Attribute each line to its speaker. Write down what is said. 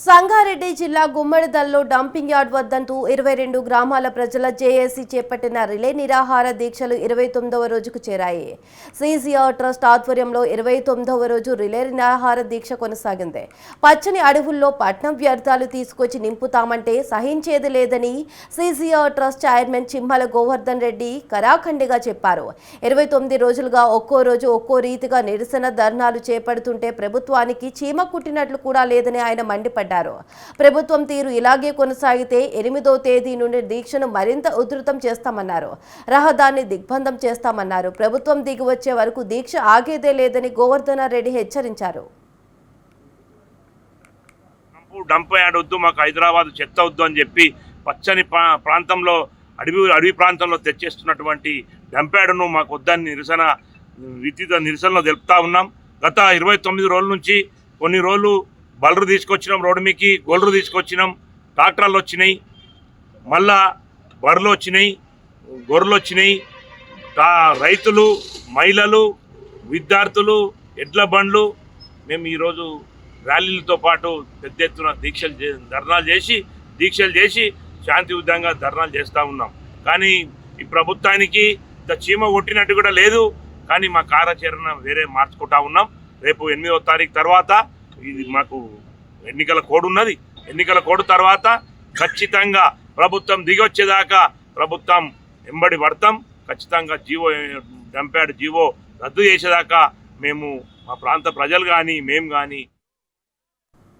Speaker 1: సంగారెడ్డి జిల్లా గుమ్మడిదల్లో dumping yard వద్దంటూ 22 గ్రామాల ప్రజల జేఏసీ చేపట్టిన రిలే నిరాహార దీక్షలు 29వ రోజుకు చేరాయి. సీసీఆర్ ట్రస్ట్ ఆధ్వర్యంలో 29వ రోజు రిలే నిరాహార దీక్ష కొనసాగింది. పచ్చని అడవుల్లో పట్నం వ్యర్థాలు తీసుకొచ్చి నింపుతామంటే సహించేది లేదని CCR trust chairman Chimmala Govardhan Reddy కరాఖండిగా చెప్పారు. 29 రోజులుగా ఒక్కో రోజు ఒక్కో రీతిగా నిరసన ధర్నాలు చేపడుతుంటే ప్రభుత్వానికి చీమ కుట్టినట్లు కూడా లేదని ఆయన మండిపడ్డారు. ప్రభుత్వం తీరు ఇలాగే కొనసాగితే 8వ తేదీ నుండి దీక్షను మరింత ఉధృతం చేస్తామన్నారు. రహదారిని దిగ్బంధం చేస్తామన్నారు. ప్రభుత్వం దిగి వచ్చే వరకు దీక్ష ఆగేదే లేదని గోవర్ధన్ రెడ్డి హెచ్చరించారు.
Speaker 2: డంప్ యార్డ్ వద్దు, మాకు హైదరాబాద్ చెత్త వద్దు అని చెప్పి పచ్చని ప్రాంతంలో అడవి ప్రాంతంలో తెచ్చేస్తున్నటువంటి డంప్ యార్డ్ను మాకు వద్దని నిరసనలో తెలుపుతా ఉన్నాం. గత 29 రోజుల నుంచి కొన్ని రోజులు బలరు తీసుకొచ్చినాం, రోడ్డు మీకి గొర్రెలు తీసుకొచ్చినాం, ట్రాక్టర్లు వచ్చినాయి, మళ్ళా బర్రెలు వచ్చినాయి, గొర్రెలు వచ్చినాయి. రైతులు, మహిళలు, విద్యార్థులు, ఎడ్ల బండ్లు మేము ఈరోజు ర్యాలీలతో పాటు పెద్ద ఎత్తున దీక్షలు చేసి శాంతియుతంగా ధర్నాలు చేస్తూ ఉన్నాం. కానీ ఈ ప్రభుత్వానికి చీమ కొట్టినట్టు కూడా లేదు. కానీ మా కార్యాచరణ వేరే మార్చుకుంటా ఉన్నాం. రేపు 8వ తారీఖు తర్వాత ఇది మాకు ఎన్నికల కోడ్ ఉన్నది. ఎన్నికల కోడ్ తర్వాత ఖచ్చితంగా ప్రభుత్వం దిగొచ్చేదాకా ప్రభుత్వం వెంబడి పడతాం. ఖచ్చితంగా డంప్ యార్డ్ జీవో రద్దు చేసేదాకా మేము మా ప్రాంత ప్రజలు కానీ మేము కానీ